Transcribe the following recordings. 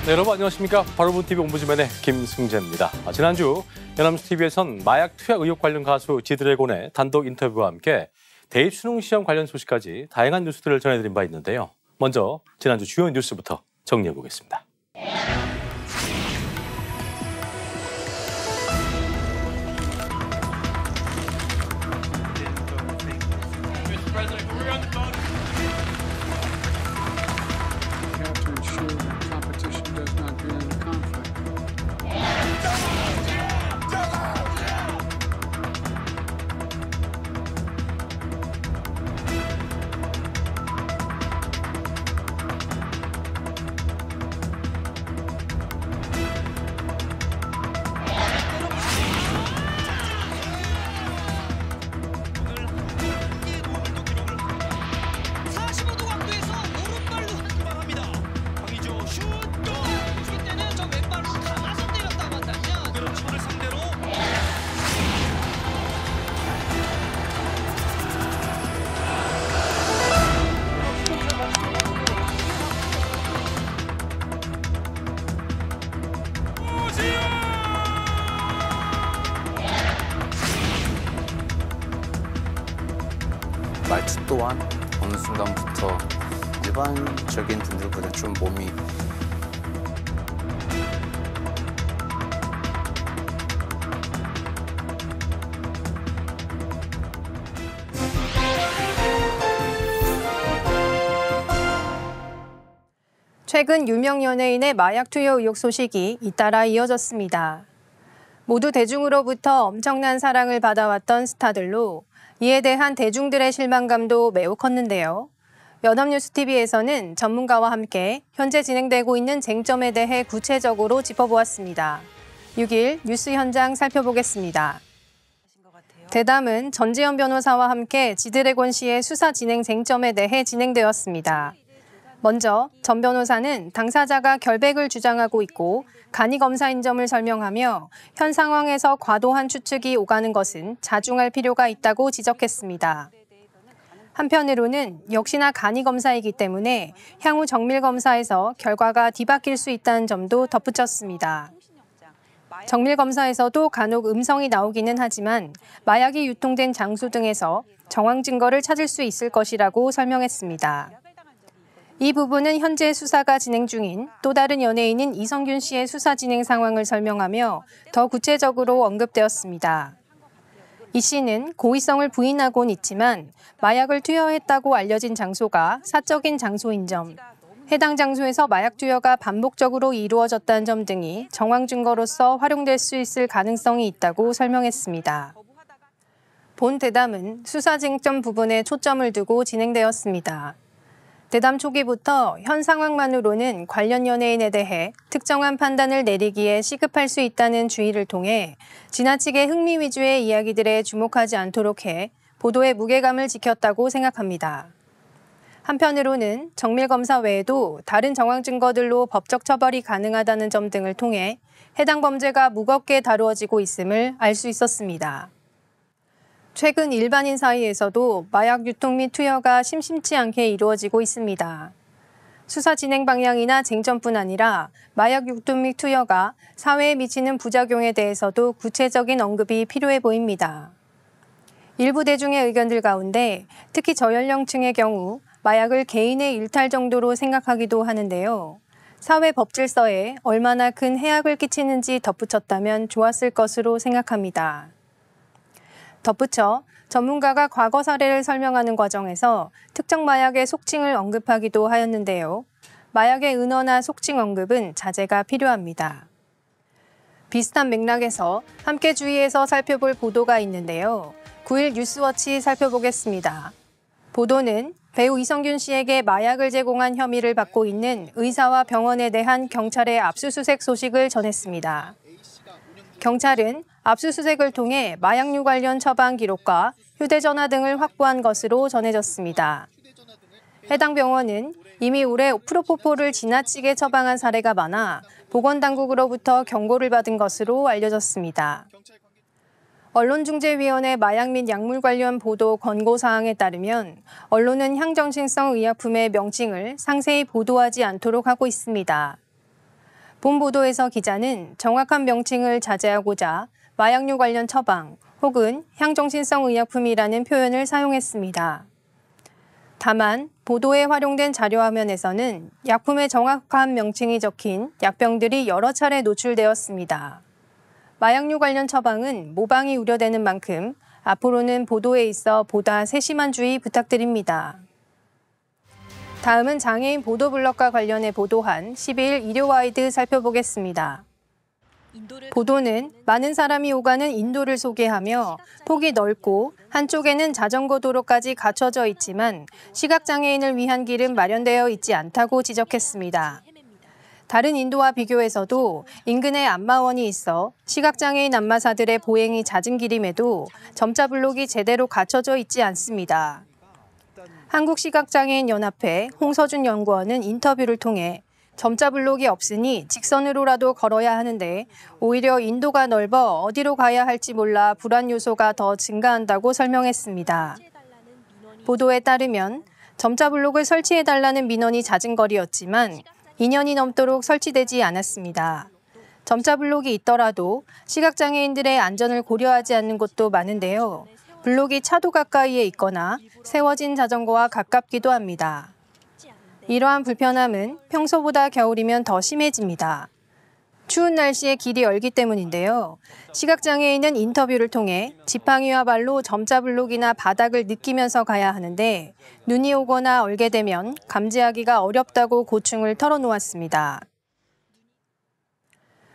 네, 여러분 안녕하십니까? 바로본TV 옴부즈맨의 김승재입니다. 지난주 연합뉴스TV에선 마약 투약 의혹 관련 가수 지드래곤의 단독 인터뷰와 함께 대입 수능 시험 관련 소식까지 다양한 뉴스들을 전해드린 바 있는데요. 먼저 지난주 주요 뉴스부터 정리해보겠습니다. 말투 또한 어느 순간부터 일반적인 분들보다 좀 몸이 최근 유명 연예인의 마약 투여 의혹 소식이 잇따라 이어졌습니다. 모두 대중으로부터 엄청난 사랑을 받아왔던 스타들로 이에 대한 대중들의 실망감도 매우 컸는데요. 연합뉴스TV에서는 전문가와 함께 현재 진행되고 있는 쟁점에 대해 구체적으로 짚어보았습니다. 6일 뉴스 현장 살펴보겠습니다. 대담은 전지현 변호사와 함께 지드래곤 씨의 수사 진행 쟁점에 대해 진행되었습니다. 먼저 전 변호사는 당사자가 결백을 주장하고 있고 간이검사인 점을 설명하며 현 상황에서 과도한 추측이 오가는 것은 자중할 필요가 있다고 지적했습니다. 한편으로는 역시나 간이검사이기 때문에 향후 정밀검사에서 결과가 뒤바뀔 수 있다는 점도 덧붙였습니다. 정밀검사에서도 간혹 음성이 나오기는 하지만 마약이 유통된 장소 등에서 정황 증거를 찾을 수 있을 것이라고 설명했습니다. 이 부분은 현재 수사가 진행 중인 또 다른 연예인인 이성균 씨의 수사 진행 상황을 설명하며 더 구체적으로 언급되었습니다. 이 씨는 고의성을 부인하곤 있지만 마약을 투여했다고 알려진 장소가 사적인 장소인 점, 해당 장소에서 마약 투여가 반복적으로 이루어졌다는 점 등이 정황 증거로서 활용될 수 있을 가능성이 있다고 설명했습니다. 본 대담은 수사 쟁점 부분에 초점을 두고 진행되었습니다. 대담 초기부터 현 상황만으로는 관련 연예인에 대해 특정한 판단을 내리기에 시급할 수 있다는 주의를 통해 지나치게 흥미 위주의 이야기들에 주목하지 않도록 해 보도의 무게감을 지켰다고 생각합니다. 한편으로는 정밀검사 외에도 다른 정황 증거들로 법적 처벌이 가능하다는 점 등을 통해 해당 범죄가 무겁게 다루어지고 있음을 알 수 있었습니다. 최근 일반인 사이에서도 마약 유통 및 투여가 심심치 않게 이루어지고 있습니다. 수사 진행 방향이나 쟁점뿐 아니라 마약 유통 및 투여가 사회에 미치는 부작용에 대해서도 구체적인 언급이 필요해 보입니다. 일부 대중의 의견들 가운데 특히 저연령층의 경우 마약을 개인의 일탈 정도로 생각하기도 하는데요. 사회 법질서에 얼마나 큰 해악을 끼치는지 덧붙였다면 좋았을 것으로 생각합니다. 덧붙여 전문가가 과거 사례를 설명하는 과정에서 특정 마약의 속칭을 언급하기도 하였는데요. 마약의 은어나 속칭 언급은 자제가 필요합니다. 비슷한 맥락에서 함께 주의해서 살펴볼 보도가 있는데요. 9일 뉴스워치 살펴보겠습니다. 보도는 배우 이성균 씨에게 마약을 제공한 혐의를 받고 있는 의사와 병원에 대한 경찰의 압수수색 소식을 전했습니다. 경찰은 압수수색을 통해 마약류 관련 처방 기록과 휴대전화 등을 확보한 것으로 전해졌습니다. 해당 병원은 이미 올해 프로포폴을 지나치게 처방한 사례가 많아 보건당국으로부터 경고를 받은 것으로 알려졌습니다. 언론중재위원회 마약 및 약물 관련 보도 권고사항에 따르면 언론은 향정신성 의약품의 명칭을 상세히 보도하지 않도록 하고 있습니다. 본 보도에서 기자는 정확한 명칭을 자제하고자 마약류 관련 처방 혹은 향정신성 의약품이라는 표현을 사용했습니다. 다만 보도에 활용된 자료화면에서는 약품의 정확한 명칭이 적힌 약병들이 여러 차례 노출되었습니다. 마약류 관련 처방은 모방이 우려되는 만큼 앞으로는 보도에 있어 보다 세심한 주의 부탁드립니다. 다음은 장애인 보도블럭과 관련해 보도한 12일 일요와이드 살펴보겠습니다. 보도는 많은 사람이 오가는 인도를 소개하며 폭이 넓고 한쪽에는 자전거 도로까지 갖춰져 있지만 시각장애인을 위한 길은 마련되어 있지 않다고 지적했습니다. 다른 인도와 비교해서도 인근에 안마원이 있어 시각장애인 안마사들의 보행이 잦은 길임에도 점자 블록이 제대로 갖춰져 있지 않습니다. 한국시각장애인연합회 홍서준 연구원은 인터뷰를 통해 점자 블록이 없으니 직선으로라도 걸어야 하는데 오히려 인도가 넓어 어디로 가야 할지 몰라 불안 요소가 더 증가한다고 설명했습니다. 보도에 따르면 점자 블록을 설치해달라는 민원이 잦은 거리였지만 2년이 넘도록 설치되지 않았습니다. 점자 블록이 있더라도 시각장애인들의 안전을 고려하지 않는 곳도 많은데요. 블록이 차도 가까이에 있거나 세워진 자전거와 가깝기도 합니다. 이러한 불편함은 평소보다 겨울이면 더 심해집니다. 추운 날씨에 길이 얼기 때문인데요. 시각장애인은 인터뷰를 통해 지팡이와 발로 점자 블록이나 바닥을 느끼면서 가야 하는데 눈이 오거나 얼게 되면 감지하기가 어렵다고 고충을 털어놓았습니다.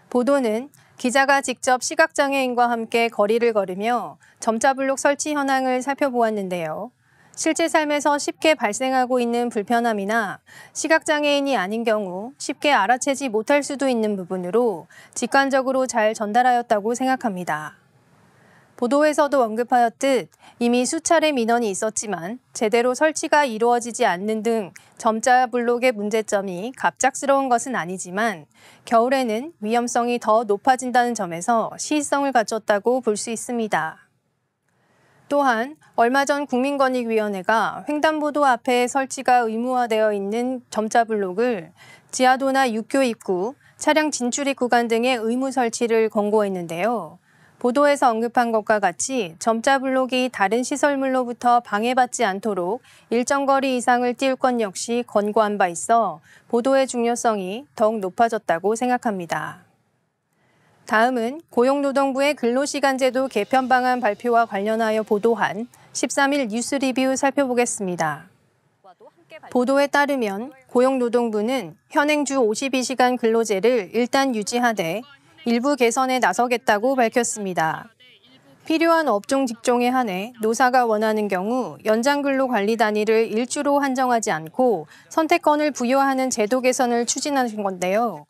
보도는 기자가 직접 시각장애인과 함께 거리를 걸으며 점자 블록 설치 현황을 살펴보았는데요. 실제 삶에서 쉽게 발생하고 있는 불편함이나 시각장애인이 아닌 경우 쉽게 알아채지 못할 수도 있는 부분으로 직관적으로 잘 전달하였다고 생각합니다. 보도에서도 언급하였듯 이미 수차례 민원이 있었지만 제대로 설치가 이루어지지 않는 등 점자 블록의 문제점이 갑작스러운 것은 아니지만 겨울에는 위험성이 더 높아진다는 점에서 시의성을 갖췄다고 볼 수 있습니다. 또한 얼마 전 국민권익위원회가 횡단보도 앞에 설치가 의무화되어 있는 점자 블록을 지하도나 육교 입구, 차량 진출입 구간 등의 의무 설치를 권고했는데요. 보도에서 언급한 것과 같이 점자 블록이 다른 시설물로부터 방해받지 않도록 일정 거리 이상을 띄울 것 역시 권고한 바 있어 보도의 중요성이 더욱 높아졌다고 생각합니다. 다음은 고용노동부의 근로시간제도 개편 방안 발표와 관련하여 보도한 13일 뉴스 리뷰 살펴보겠습니다. 보도에 따르면 고용노동부는 현행 주 52시간 근로제를 일단 유지하되 일부 개선에 나서겠다고 밝혔습니다. 필요한 업종 직종에 한해 노사가 원하는 경우 연장 근로 관리 단위를 일주로 한정하지 않고 선택권을 부여하는 제도 개선을 추진하는 건데요.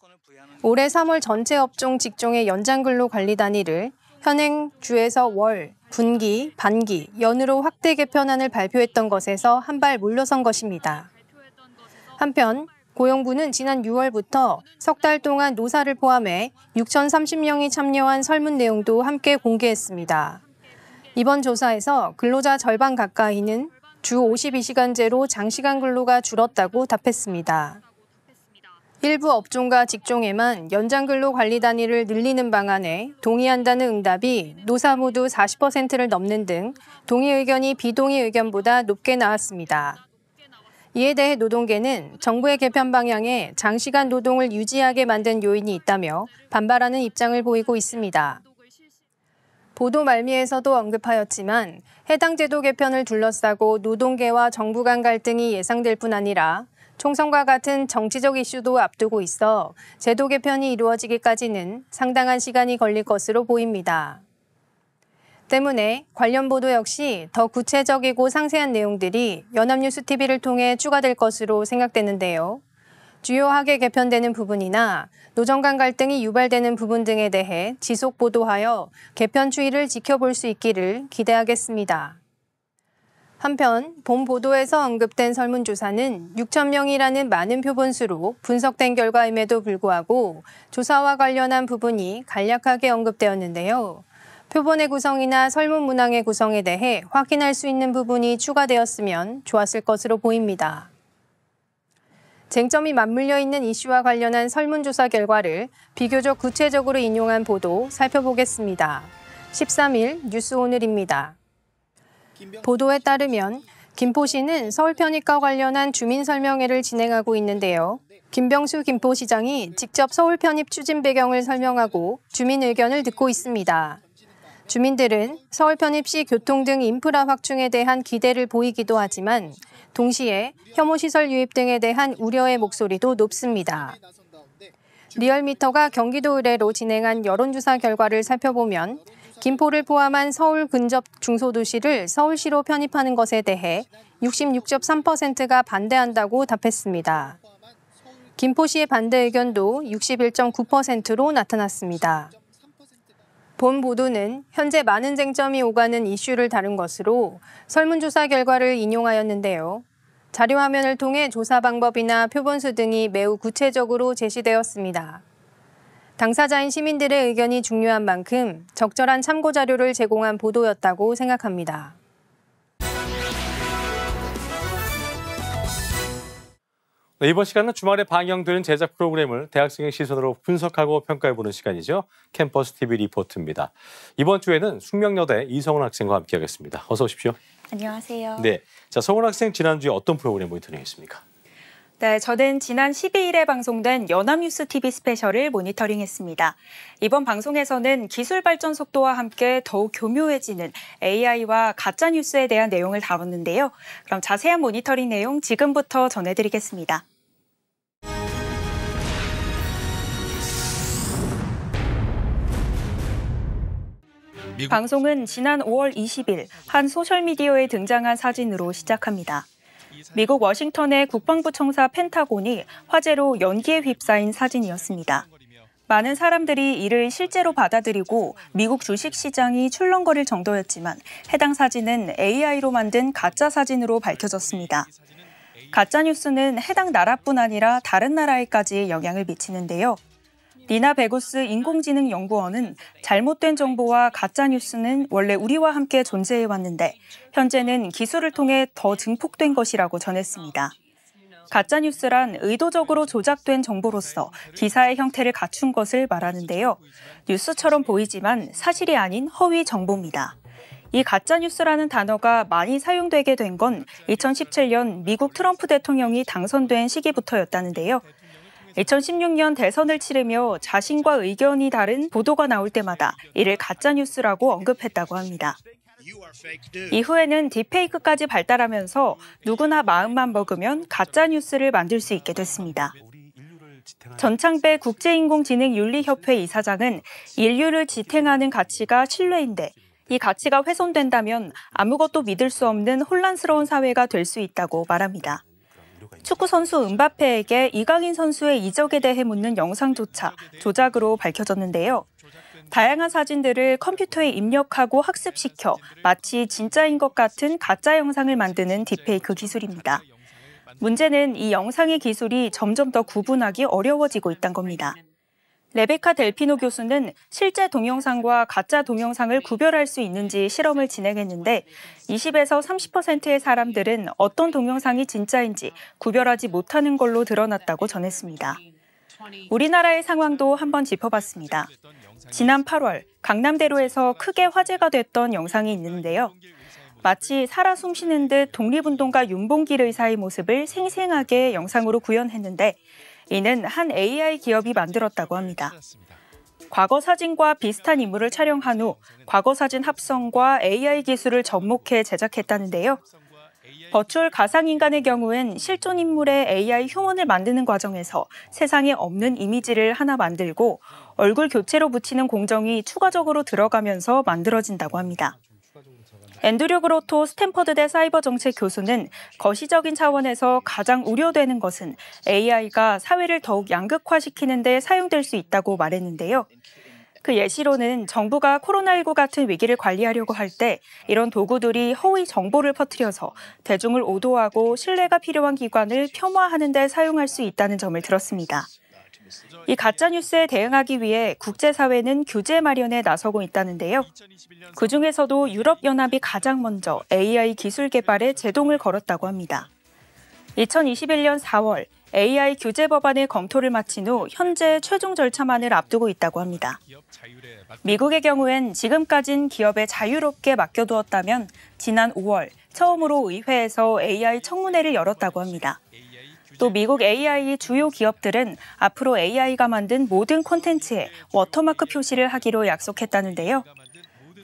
올해 3월 전체 업종 직종의 연장 근로 관리 단위를 현행 주에서 월, 분기, 반기, 연으로 확대 개편안을 발표했던 것에서 한 발 물러선 것입니다. 한편 고용부는 지난 6월부터 석 달 동안 노사를 포함해 6,030명이 참여한 설문 내용도 함께 공개했습니다. 이번 조사에서 근로자 절반 가까이는 주 52시간제로 장시간 근로가 줄었다고 답했습니다. 일부 업종과 직종에만 연장 근로 관리 단위를 늘리는 방안에 동의한다는 응답이 노사 모두 40%를 넘는 등 동의 의견이 비동의 의견보다 높게 나왔습니다. 이에 대해 노동계는 정부의 개편 방향에 장시간 노동을 유지하게 만든 요인이 있다며 반발하는 입장을 보이고 있습니다. 보도 말미에서도 언급하였지만 해당 제도 개편을 둘러싸고 노동계와 정부 간 갈등이 예상될 뿐 아니라 총선과 같은 정치적 이슈도 앞두고 있어 제도 개편이 이루어지기까지는 상당한 시간이 걸릴 것으로 보입니다. 때문에 관련 보도 역시 더 구체적이고 상세한 내용들이 연합뉴스TV를 통해 추가될 것으로 생각되는데요. 주요하게 개편되는 부분이나 노정 간 갈등이 유발되는 부분 등에 대해 지속 보도하여 개편 추이를 지켜볼 수 있기를 기대하겠습니다. 한편 본 보도에서 언급된 설문조사는 6,000명이라는 많은 표본수로 분석된 결과임에도 불구하고 조사와 관련한 부분이 간략하게 언급되었는데요. 표본의 구성이나 설문 문항의 구성에 대해 확인할 수 있는 부분이 추가되었으면 좋았을 것으로 보입니다. 쟁점이 맞물려 있는 이슈와 관련한 설문조사 결과를 비교적 구체적으로 인용한 보도 살펴보겠습니다. 13일 뉴스오늘입니다. 보도에 따르면 김포시는 서울 편입과 관련한 주민 설명회를 진행하고 있는데요. 김병수 김포시장이 직접 서울 편입 추진 배경을 설명하고 주민 의견을 듣고 있습니다. 주민들은 서울 편입 시 교통 등 인프라 확충에 대한 기대를 보이기도 하지만 동시에 혐오시설 유입 등에 대한 우려의 목소리도 높습니다. 리얼미터가 경기도 의뢰로 진행한 여론조사 결과를 살펴보면 김포를 포함한 서울 근접 중소도시를 서울시로 편입하는 것에 대해 66.3%가 반대한다고 답했습니다. 김포시의 반대 의견도 61.9%로 나타났습니다. 본 보도는 현재 많은 쟁점이 오가는 이슈를 다룬 것으로 설문조사 결과를 인용하였는데요. 자료화면을 통해 조사 방법이나 표본수 등이 매우 구체적으로 제시되었습니다. 당사자인 시민들의 의견이 중요한 만큼 적절한 참고 자료를 제공한 보도였다고 생각합니다. 네, 이번 시간은 주말에 방영되는 제작 프로그램을 대학생의 시선으로 분석하고 평가해보는 시간이죠. 캠퍼스 TV 리포트입니다. 이번 주에는 숙명여대 이성훈 학생과 함께하겠습니다. 어서 오십시오. 안녕하세요. 네, 자 성훈 학생 지난주에 어떤 프로그램 모니터링했습니까? 네, 저는 지난 12일에 방송된 연합뉴스 TV 스페셜을 모니터링했습니다. 이번 방송에서는 기술 발전 속도와 함께 더욱 교묘해지는 AI와 가짜뉴스에 대한 내용을 다뤘는데요. 그럼 자세한 모니터링 내용 지금부터 전해드리겠습니다. 방송은 지난 5월 20일 한 소셜미디어에 등장한 사진으로 시작합니다. 미국 워싱턴의 국방부 청사 펜타곤이 화제로 연기에 휩싸인 사진이었습니다. 많은 사람들이 이를 실제로 받아들이고 미국 주식시장이 출렁거릴 정도였지만 해당 사진은 AI로 만든 가짜 사진으로 밝혀졌습니다. 가짜뉴스는 해당 나라뿐 아니라 다른 나라에까지 영향을 미치는데요. 니나 베고스 인공지능연구원은 잘못된 정보와 가짜뉴스는 원래 우리와 함께 존재해왔는데 현재는 기술을 통해 더 증폭된 것이라고 전했습니다. 가짜뉴스란 의도적으로 조작된 정보로서 기사의 형태를 갖춘 것을 말하는데요. 뉴스처럼 보이지만 사실이 아닌 허위 정보입니다. 이 가짜뉴스라는 단어가 많이 사용되게 된 건 2017년 미국 트럼프 대통령이 당선된 시기부터였다는데요. 2016년 대선을 치르며 자신과 의견이 다른 보도가 나올 때마다 이를 가짜뉴스라고 언급했다고 합니다. 이후에는 딥페이크까지 발달하면서 누구나 마음만 먹으면 가짜뉴스를 만들 수 있게 됐습니다. 전창배 국제인공지능윤리협회 이사장은 인류를 지탱하는 가치가 신뢰인데 이 가치가 훼손된다면 아무것도 믿을 수 없는 혼란스러운 사회가 될 수 있다고 말합니다. 축구 선수 은바페에게 이강인 선수의 이적에 대해 묻는 영상조차 조작으로 밝혀졌는데요. 다양한 사진들을 컴퓨터에 입력하고 학습시켜 마치 진짜인 것 같은 가짜 영상을 만드는 딥페이크 기술입니다. 문제는 이 영상의 기술이 점점 더 구분하기 어려워지고 있다는 겁니다. 레베카 델피노 교수는 실제 동영상과 가짜 동영상을 구별할 수 있는지 실험을 진행했는데 20에서 30%의 사람들은 어떤 동영상이 진짜인지 구별하지 못하는 걸로 드러났다고 전했습니다. 우리나라의 상황도 한번 짚어봤습니다. 지난 8월 강남대로에서 크게 화제가 됐던 영상이 있는데요. 마치 살아 숨쉬는 듯 독립운동가 윤봉길 의사의 모습을 생생하게 영상으로 구현했는데 이는 한 AI 기업이 만들었다고 합니다. 과거 사진과 비슷한 인물을 촬영한 후 과거 사진 합성과 AI 기술을 접목해 제작했다는데요. 버추얼 가상인간의 경우엔 실존 인물의 AI 흉원을 만드는 과정에서 세상에 없는 이미지를 하나 만들고 얼굴 교체로 붙이는 공정이 추가적으로 들어가면서 만들어진다고 합니다. 앤드류 그로토 스탠퍼드대 사이버 정책 교수는 거시적인 차원에서 가장 우려되는 것은 AI가 사회를 더욱 양극화시키는 데 사용될 수 있다고 말했는데요. 그 예시로는 정부가 코로나19 같은 위기를 관리하려고 할 때 이런 도구들이 허위 정보를 퍼뜨려서 대중을 오도하고 신뢰가 필요한 기관을 폄하하는 데 사용할 수 있다는 점을 들었습니다. 이 가짜뉴스에 대응하기 위해 국제사회는 규제 마련에 나서고 있다는데요. 그중에서도 유럽연합이 가장 먼저 AI 기술 개발에 제동을 걸었다고 합니다. 2021년 4월 AI 규제 법안의 검토를 마친 후 현재 최종 절차만을 앞두고 있다고 합니다. 미국의 경우엔 지금까진 기업에 자유롭게 맡겨두었다면 지난 5월 처음으로 의회에서 AI 청문회를 열었다고 합니다. 또 미국 AI 주요 기업들은 앞으로 AI가 만든 모든 콘텐츠에 워터마크 표시를 하기로 약속했다는데요.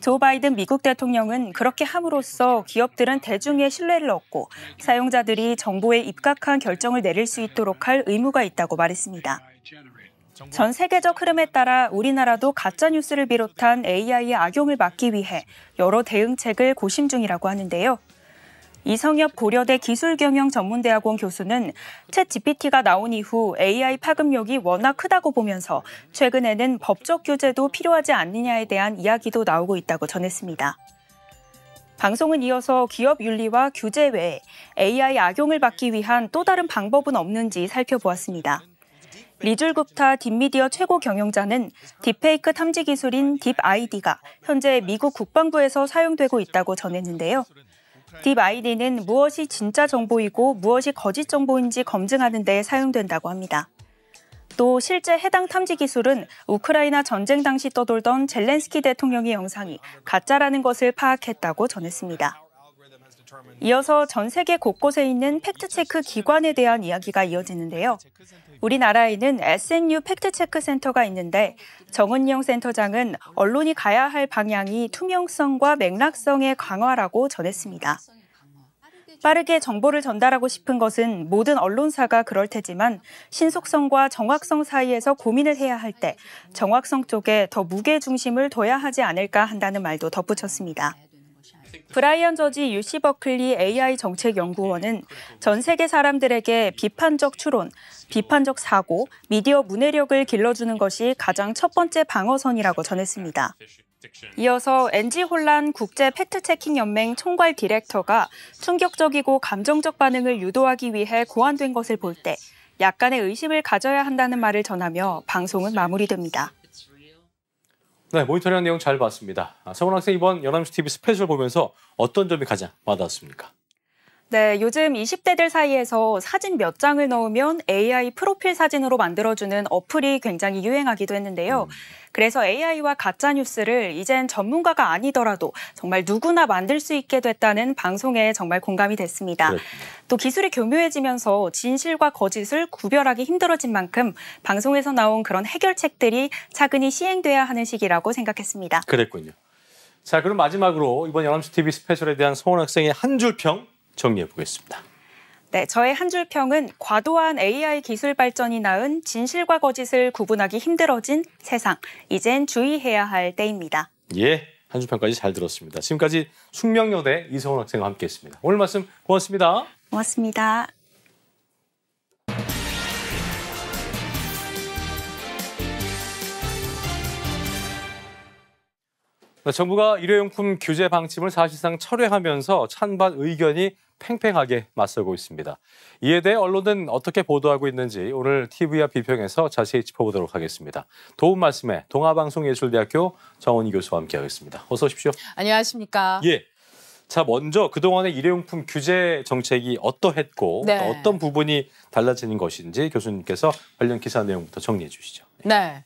조 바이든 미국 대통령은 그렇게 함으로써 기업들은 대중의 신뢰를 얻고 사용자들이 정보에 입각한 결정을 내릴 수 있도록 할 의무가 있다고 말했습니다. 전 세계적 흐름에 따라 우리나라도 가짜뉴스를 비롯한 AI의 악용을 막기 위해 여러 대응책을 고심 중이라고 하는데요. 이성엽 고려대 기술경영전문대학원 교수는 챗 GPT가 나온 이후 AI 파급력이 워낙 크다고 보면서 최근에는 법적 규제도 필요하지 않느냐에 대한 이야기도 나오고 있다고 전했습니다. 방송은 이어서 기업 윤리와 규제 외에 AI 악용을 막기 위한 또 다른 방법은 없는지 살펴보았습니다. 리줄굽타 딥미디어 최고 경영자는 딥페이크 탐지 기술인 딥아이디가 현재 미국 국방부에서 사용되고 있다고 전했는데요. 딥아이디는 무엇이 진짜 정보이고 무엇이 거짓 정보인지 검증하는 데 사용된다고 합니다. 또 실제 해당 탐지 기술은 우크라이나 전쟁 당시 떠돌던 젤렌스키 대통령의 영상이 가짜라는 것을 파악했다고 전했습니다. 이어서 전 세계 곳곳에 있는 팩트체크 기관에 대한 이야기가 이어지는데요. 우리나라에는 SNU 팩트체크 센터가 있는데 정은영 센터장은 언론이 가야 할 방향이 투명성과 맥락성의 강화라고 전했습니다. 빠르게 정보를 전달하고 싶은 것은 모든 언론사가 그럴 테지만 신속성과 정확성 사이에서 고민을 해야 할 때 정확성 쪽에 더 무게중심을 둬야 하지 않을까 한다는 말도 덧붙였습니다. 브라이언 저지 UC 버클리 AI 정책연구원은 전 세계 사람들에게 비판적 추론, 비판적 사고, 미디어 문해력을 길러주는 것이 가장 첫 번째 방어선이라고 전했습니다. 이어서 NG 혼란 국제 팩트체킹 연맹 총괄 디렉터가 충격적이고 감정적 반응을 유도하기 위해 고안된 것을 볼 때 약간의 의심을 가져야 한다는 말을 전하며 방송은 마무리됩니다. 네, 모니터링한 내용 잘 봤습니다. 성훈 학생 이번 연합뉴스 TV 스페셜 보면서 어떤 점이 가장 와닿았습니까? 네, 요즘 20대들 사이에서 사진 몇 장을 넣으면 AI 프로필 사진으로 만들어주는 어플이 굉장히 유행하기도 했는데요. 그래서 AI와 가짜뉴스를 이젠 전문가가 아니더라도 정말 누구나 만들 수 있게 됐다는 방송에 정말 공감이 됐습니다. 그렇군요. 또 기술이 교묘해지면서 진실과 거짓을 구별하기 힘들어진 만큼 방송에서 나온 그런 해결책들이 차근히 시행돼야 하는 시기라고 생각했습니다. 그랬군요. 자, 그럼 마지막으로 이번 연합뉴스 TV 스페셜에 대한 성훈 학생의 한 줄 평 정리해 보겠습니다. 네, 저의 한 줄 평은 과도한 AI 기술 발전이 낳은 진실과 거짓을 구분하기 힘들어진 세상. 이젠 주의해야 할 때입니다. 예, 한 줄 평까지 잘 들었습니다. 지금까지 숙명여대 이성훈 학생과 함께했습니다. 오늘 말씀 고맙습니다. 고맙습니다. 정부가 일회용품 규제 방침을 사실상 철회하면서 찬반 의견이 팽팽하게 맞서고 있습니다. 이에 대해 언론은 어떻게 보도하고 있는지 오늘 TV와 비평에서 자세히 짚어보도록 하겠습니다. 도움 말씀에 동아방송예술대학교 정원희 교수와 함께하겠습니다. 어서 오십시오. 안녕하십니까. 예. 자, 먼저 그동안의 일회용품 규제 정책이 어떠했고 네. 또 어떤 부분이 달라지는 것인지 교수님께서 관련 기사 내용부터 정리해 주시죠. 네.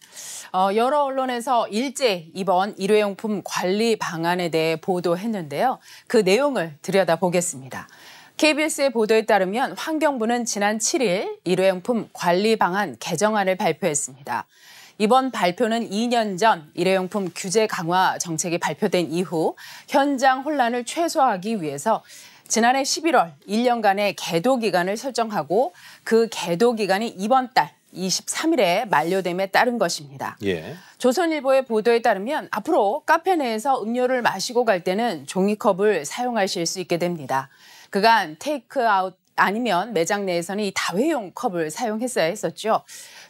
여러 언론에서 일제 이번 일회용품 관리 방안에 대해 보도했는데요. 그 내용을 들여다보겠습니다. KBS의 보도에 따르면 환경부는 지난 7일 일회용품 관리 방안 개정안을 발표했습니다. 이번 발표는 2년 전 일회용품 규제 강화 정책이 발표된 이후 현장 혼란을 최소화하기 위해서 지난해 11월 1년간의 계도 기간을 설정하고 그 계도 기간이 이번 달 23일에 만료됨에 따른 것입니다. 예. 조선일보의 보도에 따르면 앞으로 카페 내에서 음료를 마시고 갈 때는 종이컵을 사용하실 수 있게 됩니다. 그간 테이크아웃 아니면 매장 내에서는 이 다회용 컵을 사용했어야 했었죠.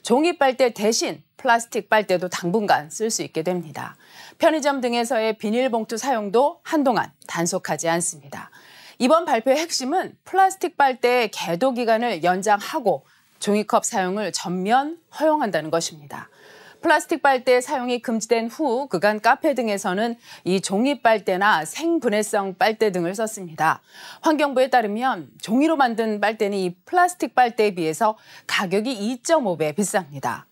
종이 빨대 대신 플라스틱 빨대도 당분간 쓸 수 있게 됩니다. 편의점 등에서의 비닐봉투 사용도 한동안 단속하지 않습니다. 이번 발표의 핵심은 플라스틱 빨대의 계도 기간을 연장하고 종이컵 사용을 전면 허용한다는 것입니다. 플라스틱 빨대 사용이 금지된 후 그간 카페 등에서는 이 종이 빨대나 생분해성 빨대 등을 썼습니다. 환경부에 따르면 종이로 만든 빨대는 이 플라스틱 빨대에 비해서 가격이 2.5배 비쌉니다.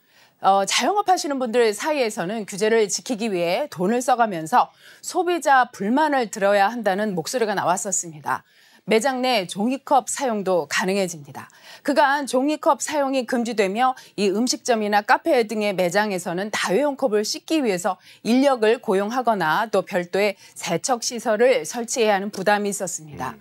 자영업 하시는 분들 사이에서는 규제를 지키기 위해 돈을 써가면서 소비자 불만을 들어야 한다는 목소리가 나왔었습니다. 매장 내 종이컵 사용도 가능해집니다. 그간 종이컵 사용이 금지되며 이 음식점이나 카페 등의 매장에서는 다회용 컵을 씻기 위해서 인력을 고용하거나 또 별도의 세척 시설을 설치해야 하는 부담이 있었습니다.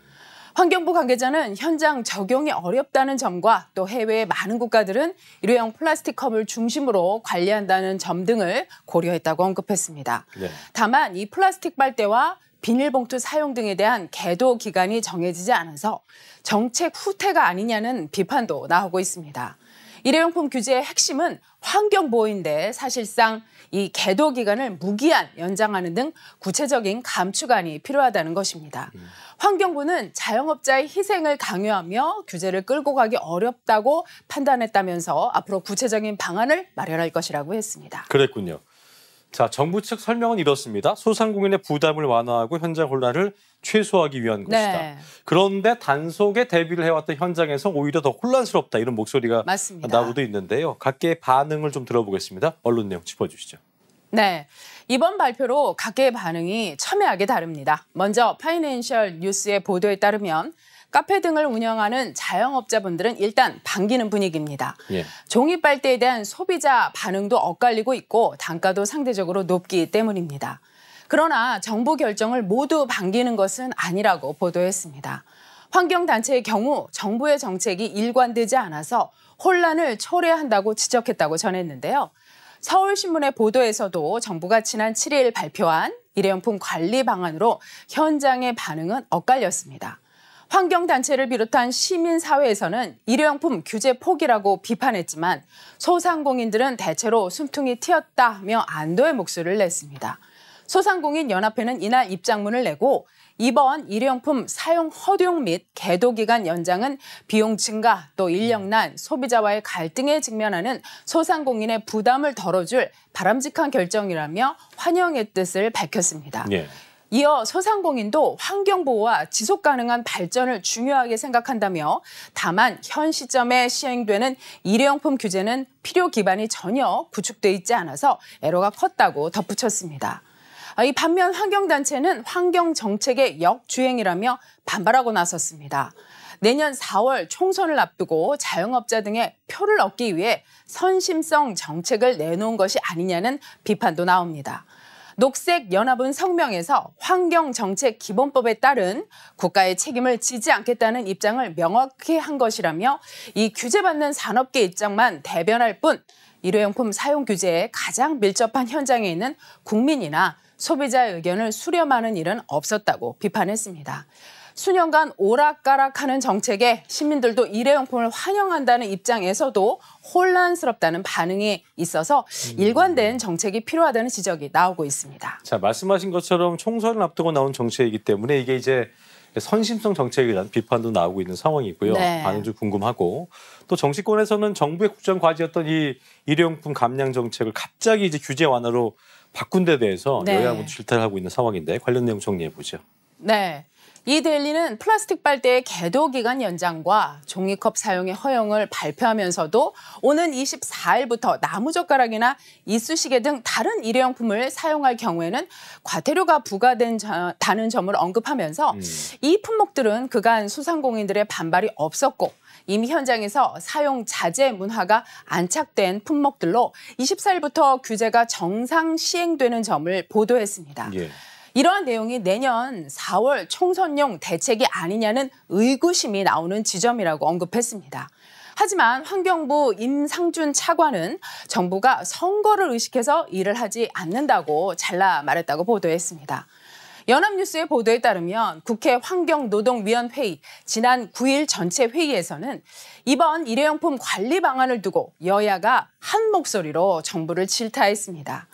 환경부 관계자는 현장 적용이 어렵다는 점과 또 해외의 많은 국가들은 일회용 플라스틱 컵을 중심으로 관리한다는 점 등을 고려했다고 언급했습니다. 네. 다만 이 플라스틱 빨대와 비닐봉투 사용 등에 대한 계도 기간이 정해지지 않아서 정책 후퇴가 아니냐는 비판도 나오고 있습니다. 일회용품 규제의 핵심은 환경보호인데 사실상 이 계도 기간을 무기한 연장하는 등 구체적인 감축안이 필요하다는 것입니다. 환경부는 자영업자의 희생을 강요하며 규제를 끌고 가기 어렵다고 판단했다면서 앞으로 구체적인 방안을 마련할 것이라고 했습니다. 그랬군요. 자, 정부 측 설명은 이렇습니다. 소상공인의 부담을 완화하고 현장 혼란을 최소화하기 위한 것이다. 네. 그런데 단속에 대비를 해왔던 현장에서 오히려 더 혼란스럽다 이런 목소리가 맞습니다. 나오고 있는데요. 각계의 반응을 좀 들어보겠습니다. 언론 내용 짚어주시죠. 네, 이번 발표로 각계의 반응이 첨예하게 다릅니다. 먼저 파이낸셜 뉴스의 보도에 따르면 카페 등을 운영하는 자영업자분들은 일단 반기는 분위기입니다. 예. 종이 빨대에 대한 소비자 반응도 엇갈리고 있고 단가도 상대적으로 높기 때문입니다. 그러나 정부 결정을 모두 반기는 것은 아니라고 보도했습니다. 환경단체의 경우 정부의 정책이 일관되지 않아서 혼란을 초래한다고 지적했다고 전했는데요. 서울신문의 보도에서도 정부가 지난 7일 발표한 일회용품 관리 방안으로 현장의 반응은 엇갈렸습니다. 환경단체를 비롯한 시민사회에서는 일회용품 규제 포기라고 비판했지만 소상공인들은 대체로 숨통이 트였다며 안도의 목소리를 냈습니다. 소상공인연합회는 이날 입장문을 내고 이번 일회용품 사용 허용 및 계도 기간 연장은 비용 증가 또 인력난, 소비자와의 갈등에 직면하는 소상공인의 부담을 덜어줄 바람직한 결정이라며 환영의 뜻을 밝혔습니다. 예. 이어 소상공인도 환경보호와 지속가능한 발전을 중요하게 생각한다며 다만 현 시점에 시행되는 일회용품 규제는 필요 기반이 전혀 구축돼 있지 않아서 애로가 컸다고 덧붙였습니다. 이 반면 환경단체는 환경정책의 역주행이라며 반발하고 나섰습니다. 내년 4월 총선을 앞두고 자영업자 등의 표를 얻기 위해 선심성 정책을 내놓은 것이 아니냐는 비판도 나옵니다. 녹색연합은 성명에서 환경정책기본법에 따른 국가의 책임을 지지 않겠다는 입장을 명확히 한 것이라며 이 규제받는 산업계 입장만 대변할 뿐 일회용품 사용 규제에 가장 밀접한 현장에 있는 국민이나 소비자의 의견을 수렴하는 일은 없었다고 비판했습니다. 수년간 오락가락하는 정책에 시민들도 일회용품을 환영한다는 입장에서도 혼란스럽다는 반응이 있어서 일관된 정책이 필요하다는 지적이 나오고 있습니다. 자, 말씀하신 것처럼 총선을 앞두고 나온 정책이기 때문에 이게 이제 선심성 정책이라는 비판도 나오고 있는 상황이고요. 네. 반응 좀 궁금하고 또 정치권에서는 정부의 국정 과제였던 이 일회용품 감량 정책을 갑자기 이제 규제 완화로 바꾼 데 대해서 네. 여야 모두 질타를 하고 있는 상황인데 관련 내용 정리해 보죠. 네. 이 데일리는 플라스틱 빨대의 계도 기간 연장과 종이컵 사용의 허용을 발표하면서도 오는 24일부터 나무젓가락이나 이쑤시개 등 다른 일회용품을 사용할 경우에는 과태료가 부과된다는 점을 언급하면서 이 품목들은 그간 소상공인들의 반발이 없었고 이미 현장에서 사용 자제 문화가 안착된 품목들로 24일부터 규제가 정상 시행되는 점을 보도했습니다. 예. 이러한 내용이 내년 4월 총선용 대책이 아니냐는 의구심이 나오는 지점이라고 언급했습니다. 하지만 환경부 임상준 차관은 정부가 선거를 의식해서 일을 하지 않는다고 잘라 말했다고 보도했습니다. 연합뉴스의 보도에 따르면 국회 환경노동위원회의 지난 9일 전체 회의에서는 이번 일회용품 관리 방안을 두고 여야가 한 목소리로 정부를 질타했습니다.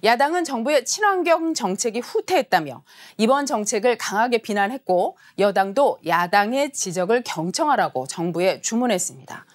야당은 정부의 친환경 정책이 후퇴했다며 이번 정책을 강하게 비난했고 여당도 야당의 지적을 경청하라고 정부에 주문했습니다.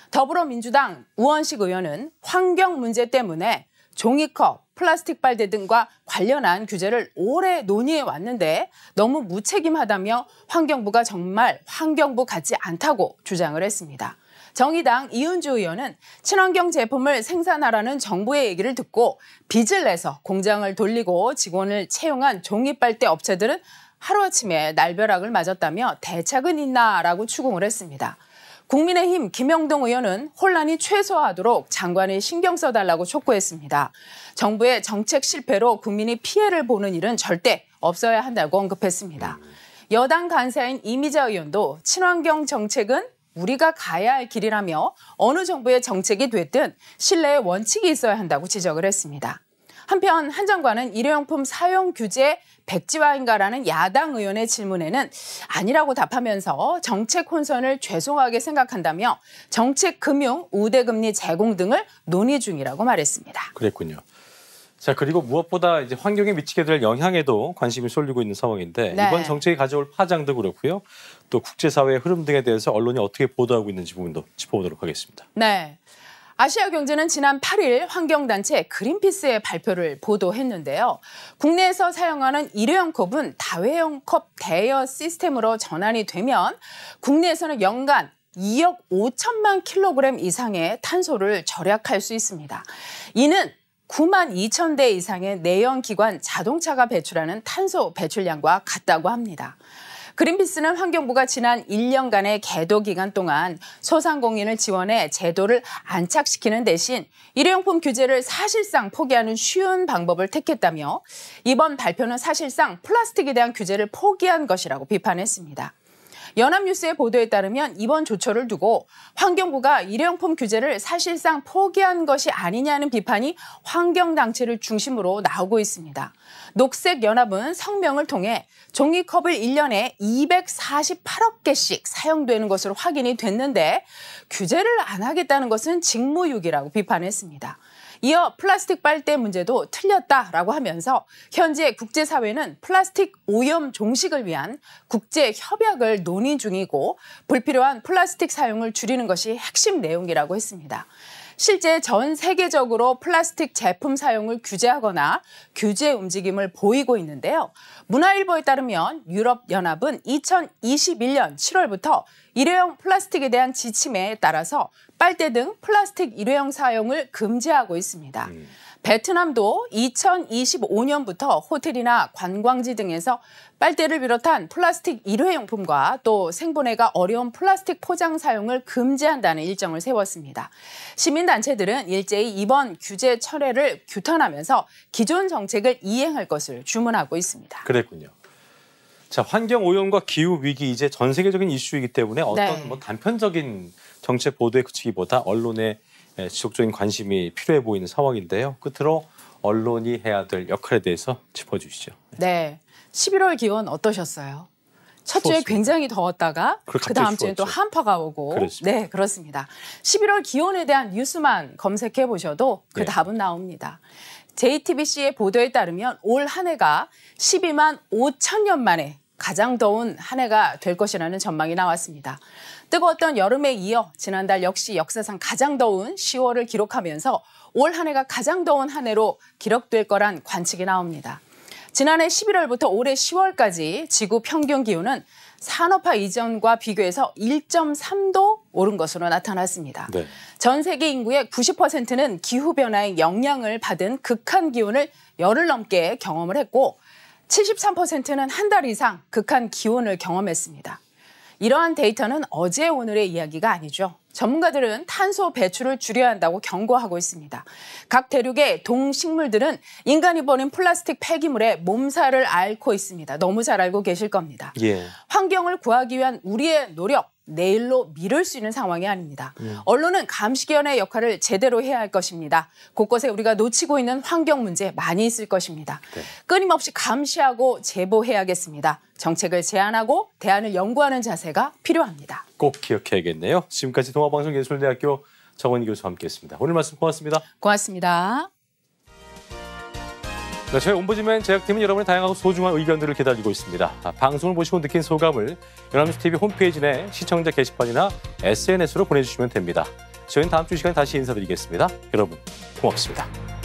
더불어민주당 우원식 의원은 환경 문제 때문에 종이컵, 플라스틱 빨대 등과 관련한 규제를 오래 논의해 왔는데 너무 무책임하다며 환경부가 정말 환경부 같지 않다고 주장을 했습니다. 정의당 이은주 의원은 친환경 제품을 생산하라는 정부의 얘기를 듣고 빚을 내서 공장을 돌리고 직원을 채용한 종이빨대 업체들은 하루아침에 날벼락을 맞았다며 대책은 있나라고 추궁을 했습니다. 국민의힘 김영동 의원은 혼란이 최소화하도록 장관이 신경 써달라고 촉구했습니다. 정부의 정책 실패로 국민이 피해를 보는 일은 절대 없어야 한다고 언급했습니다. 여당 간사인 이미자 의원도 친환경 정책은 우리가 가야 할 길이라며 어느 정부의 정책이 됐든 신뢰의 원칙이 있어야 한다고 지적을 했습니다. 한편 한 장관은 일회용품 사용 규제 백지화인가라는 야당 의원의 질문에는 아니라고 답하면서 정책 혼선을 죄송하게 생각한다며 정책 금융 우대금리 제공 등을 논의 중이라고 말했습니다. 그랬군요. 자, 그리고 무엇보다 이제 환경에 미치게 될 영향에도 관심이 쏠리고 있는 상황인데 네. 이번 정책이 가져올 파장도 그렇고요. 또 국제사회의 흐름 등에 대해서 언론이 어떻게 보도하고 있는지 부분도 짚어보도록 하겠습니다. 네. 아시아경제는 지난 8일 환경단체 그린피스의 발표를 보도했는데요. 국내에서 사용하는 일회용컵은 다회용 컵 대여 시스템으로 전환이 되면 국내에서는 연간 2억 5천만 킬로그램 이상의 탄소를 절약할 수 있습니다. 이는 9만 2천 대 이상의 내연기관 자동차가 배출하는 탄소 배출량과 같다고 합니다. 그린피스는 환경부가 지난 1년간의 계도 기간 동안 소상공인을 지원해 제도를 안착시키는 대신 일회용품 규제를 사실상 포기하는 쉬운 방법을 택했다며 이번 발표는 사실상 플라스틱에 대한 규제를 포기한 것이라고 비판했습니다. 연합뉴스의 보도에 따르면 이번 조처를 두고 환경부가 일회용품 규제를 사실상 포기한 것이 아니냐는 비판이 환경단체를 중심으로 나오고 있습니다. 녹색연합은 성명을 통해 종이컵을 1년에 248억 개씩 사용되는 것으로 확인이 됐는데 규제를 안 하겠다는 것은 직무유기라고 비판했습니다. 이어 플라스틱 빨대 문제도 틀렸다라고 하면서 현재 국제사회는 플라스틱 오염 종식을 위한 국제 협약을 논의 중이고 불필요한 플라스틱 사용을 줄이는 것이 핵심 내용이라고 했습니다. 실제 전 세계적으로 플라스틱 제품 사용을 규제하거나 규제 움직임을 보이고 있는데요. 문화일보에 따르면 유럽연합은 2021년 7월부터 일회용 플라스틱에 대한 지침에 따라서 빨대 등 플라스틱 일회용 사용을 금지하고 있습니다. 베트남도 2025년부터 호텔이나 관광지 등에서 빨대를 비롯한 플라스틱 일회용품과 또 생분해가 어려운 플라스틱 포장 사용을 금지한다는 일정을 세웠습니다. 시민단체들은 일제히 이번 규제 철회를 규탄하면서 기존 정책을 이행할 것을 주문하고 있습니다. 그랬군요. 자, 환경 오염과 기후 위기 이제 전 세계적인 이슈이기 때문에 어떤 네. 단편적인 정책 보도에 그치기보다 언론의 지속적인 관심이 필요해 보이는 상황인데요. 끝으로 언론이 해야 될 역할에 대해서 짚어주시죠. 네, 11월 기온 어떠셨어요? 첫 주에 추웠습니다. 굉장히 더웠다가 그 다음 주에 또 추웠죠. 한파가 오고. 그렇습니다. 네, 그렇습니다. 11월 기온에 대한 뉴스만 검색해 보셔도 그 네. 답은 나옵니다. JTBC의 보도에 따르면 올 한 해가 12만 5천 년 만에 가장 더운 한 해가 될 것이라는 전망이 나왔습니다. 뜨거웠던 여름에 이어 지난달 역시 역사상 가장 더운 10월을 기록하면서 올 한 해가 가장 더운 한 해로 기록될 거란 관측이 나옵니다. 지난해 11월부터 올해 10월까지 지구 평균 기온은 산업화 이전과 비교해서 1.3도 오른 것으로 나타났습니다. 네. 전 세계 인구의 90%는 기후변화의 영향을 받은 극한 기온을 열흘 넘게 경험을 했고 73%는 한 달 이상 극한 기온을 경험했습니다. 이러한 데이터는 어제 오늘의 이야기가 아니죠. 전문가들은 탄소 배출을 줄여야 한다고 경고하고 있습니다. 각 대륙의 동식물들은 인간이 버린 플라스틱 폐기물에 몸살을 앓고 있습니다. 너무 잘 알고 계실 겁니다. 예. 환경을 구하기 위한 우리의 노력, 내일로 미룰 수 있는 상황이 아닙니다. 언론은 감시기관의 역할을 제대로 해야 할 것입니다. 곳곳에 우리가 놓치고 있는 환경 문제 많이 있을 것입니다. 네. 끊임없이 감시하고 제보해야겠습니다. 정책을 제안하고 대안을 연구하는 자세가 필요합니다. 꼭 기억해야겠네요. 지금까지 동아방송예술대학교 정원희 교수와 함께했습니다. 오늘 말씀 고맙습니다. 고맙습니다. 네, 저희 옴부즈맨 제작팀은 여러분의 다양하고 소중한 의견들을 기다리고 있습니다. 방송을 보시고 느낀 소감을 연합뉴스 TV 홈페이지 내 시청자 게시판이나 SNS로 보내주시면 됩니다. 저희는 다음 주 이 시간에 다시 인사드리겠습니다. 여러분 고맙습니다.